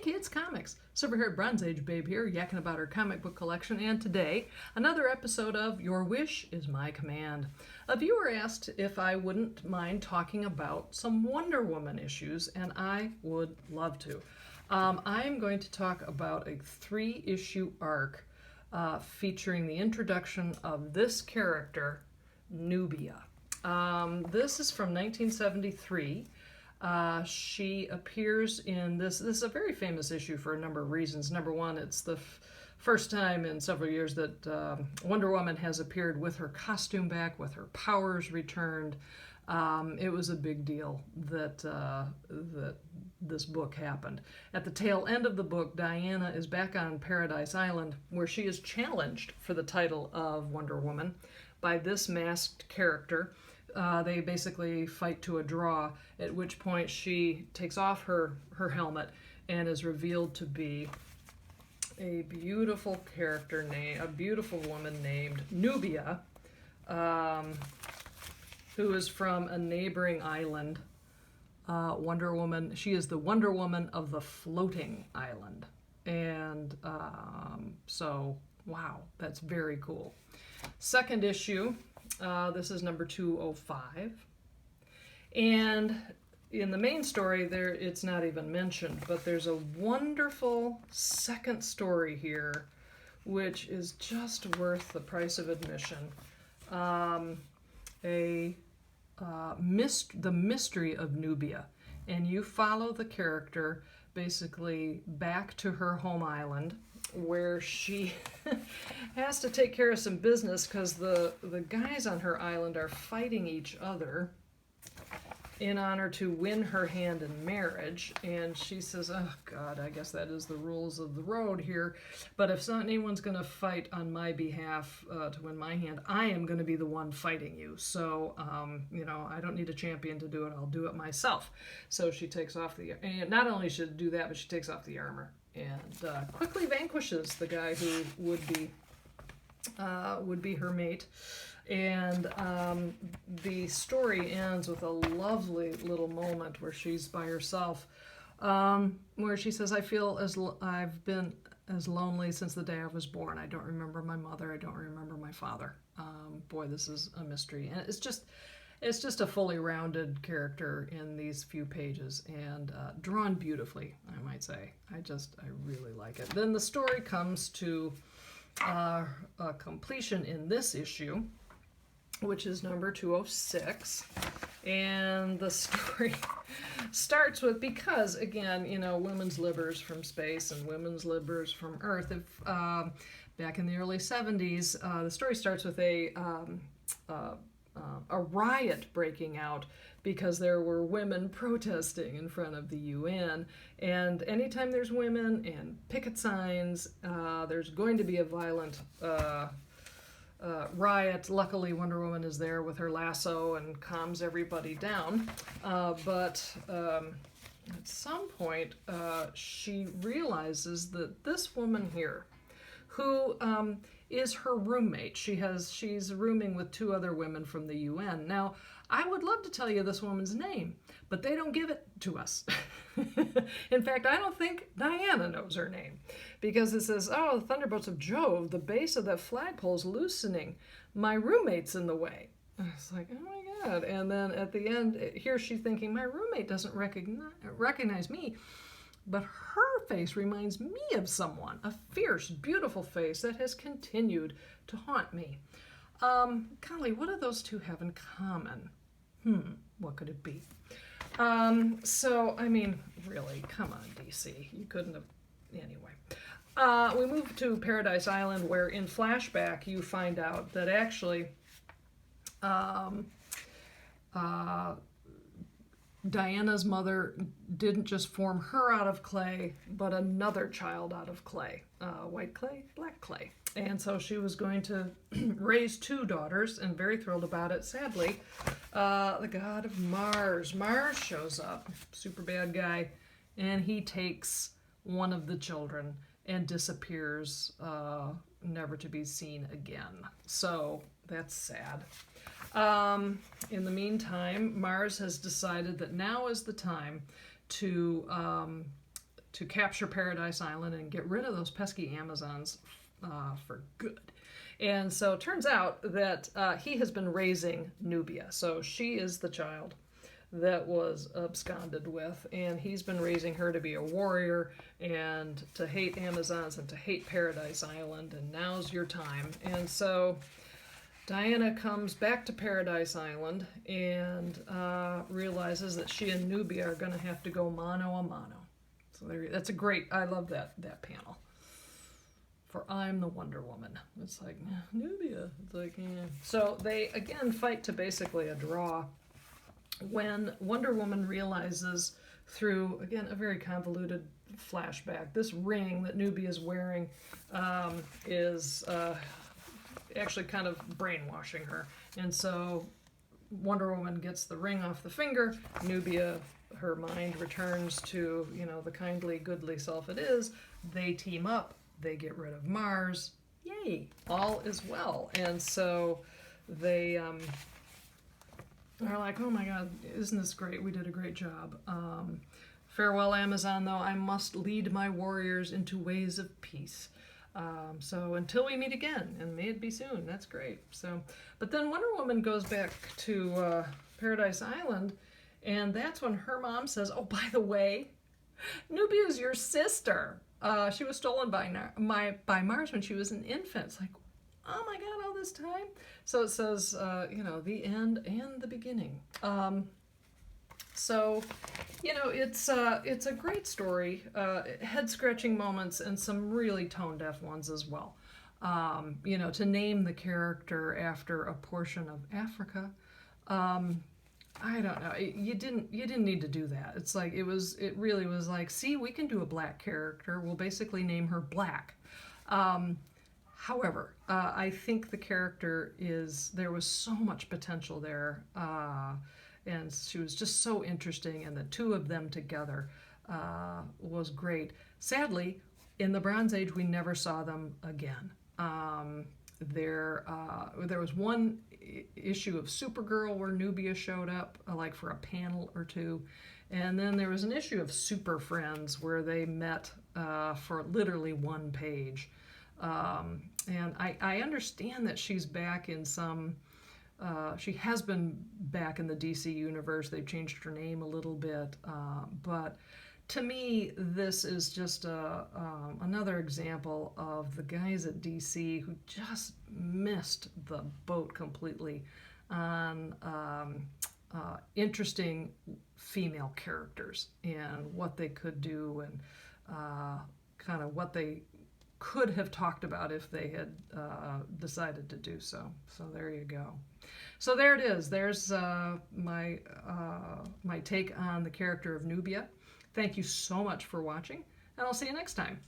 kids, comics. Silver-haired Bronze Age babe here, yakking about her comic book collection, and today, another episode of Your Wish is My Command. A viewer asked if I wouldn't mind talking about some Wonder Woman issues, and I would love to. I'm going to talk about a 3-issue arc featuring the introduction of this character, Nubia. This is from 1973. She appears in this. This is a very famous issue for a number of reasons. Number one, it's the first time in several years that Wonder Woman has appeared with her costume back, with her powers returned. It was a big deal that this book happened. At the tail end of the book, Diana is back on Paradise Island, where she is challenged for the title of Wonder Woman by this masked character. They basically fight to a draw, at which point she takes off her helmet and is revealed to be a beautiful character a beautiful woman named Nubia, who is from a neighboring island. Wonder Woman, she is the Wonder Woman of the floating island. And so, wow, that's very cool. Second issue. This is number 205. And in the main story, it's not even mentioned, but there's a wonderful second story here, which is just worth the price of admission. The mystery of Nubia. And you follow the character basically back to her home island, where she has to take care of some business because the guys on her island are fighting each other in honor to win her hand in marriage. And she says, oh God, I guess that is the rules of the road here, but if anyone's going to fight on my behalf to win my hand, I am going to be the one fighting you. So, I don't need a champion to do it. I'll do it myself. So she takes off and not only should do that, but she takes off the armor and quickly vanquishes the guy who would be her mate. And the story ends with a lovely little moment where she's by herself, where she says, I feel I've been as lonely since the day I was born. I don't remember my mother. I don't remember my father. Boy, this is a mystery. And it's just a fully rounded character in these few pages, and drawn beautifully, I might say. I really like it. Then the story comes to completion in this issue, which is number 206. And the story starts with, because, again, women's livers from space and women's livers from Earth. Back in the early 70s, the story starts with a riot breaking out because there were women protesting in front of the UN. And anytime there's women and picket signs, there's going to be a violent riot. Luckily, Wonder Woman is there with her lasso and calms everybody down. But at some point, she realizes that this woman here, who is her roommate. She's rooming with 2 other women from the UN. Now, I would love to tell you this woman's name, but they don't give it to us. In fact, I don't think Diana knows her name, because it says, oh, the thunderbolts of Jove, the base of that flagpole's loosening. My roommate's in the way. It's like, oh my God. And then at the end, here she's thinking, my roommate doesn't recognize me. But her face reminds me of someone, a fierce, beautiful face that has continued to haunt me. Golly, what do those two have in common? What could it be? So, I mean, really, come on, DC. You couldn't have... Anyway. We move to Paradise Island, where in flashback you find out that actually Diana's mother didn't just form her out of clay, but another child out of clay. White clay, black clay. And so she was going to raise 2 daughters, and very thrilled about it. Sadly, the god of Mars shows up, super bad guy, and he takes one of the children and disappears, never to be seen again. So that's sad. In the meantime, Mars has decided that now is the time to to capture Paradise Island and get rid of those pesky Amazons for good. And so it turns out that he has been raising Nubia. So she is the child that was absconded with, and he's been raising her to be a warrior and to hate Amazons and to hate Paradise Island, and now's your time. And so Diana comes back to Paradise Island and realizes that she and Nubia are going to have to go mano a mano. So that's a great, I love that panel. For I'm the Wonder Woman. It's like, Nubia. It's like, yeah. So they, again, fight to basically a draw when Wonder Woman realizes through, again, a very convoluted flashback, this ring that Nubia is wearing is actually kind of brainwashing her. And so Wonder Woman gets the ring off the finger. Nubia, her mind returns to, the kindly, goodly self it is. They team up. They get rid of Mars. Yay! All is well. And so they are like, oh my God, isn't this great? We did a great job. Farewell, Amazon, though I must lead my warriors into ways of peace. So until we meet again, and may it be soon. That's great. So, but then Wonder Woman goes back to Paradise Island, and that's when her mom says, oh, by the way, Nubia's your sister. She was stolen by Mars when she was an infant. It's like, oh my God, all this time? So it says, the end and the beginning. So, it's a great story, head-scratching moments and some really tone-deaf ones as well. To name the character after a portion of Africa, I don't know. You didn't need to do that. It's like it really was like, see, we can do a black character. We'll basically name her Black. However, I think the character there was so much potential there. And she was just so interesting, and the two of them together was great. Sadly, in the Bronze Age, we never saw them again. There was one issue of Supergirl where Nubia showed up, like for a panel or two, and then there was an issue of Super Friends where they met for literally one page. And I understand that she's back in some. She has been back in the DC universe. They've changed her name a little bit, but to me, this is just another example of the guys at DC who just missed the boat completely on interesting female characters and what they could do and kind of what they could have talked about if they had decided to do so. So there you go. So there it is. There's my take on the character of Nubia. Thank you so much for watching, and I'll see you next time.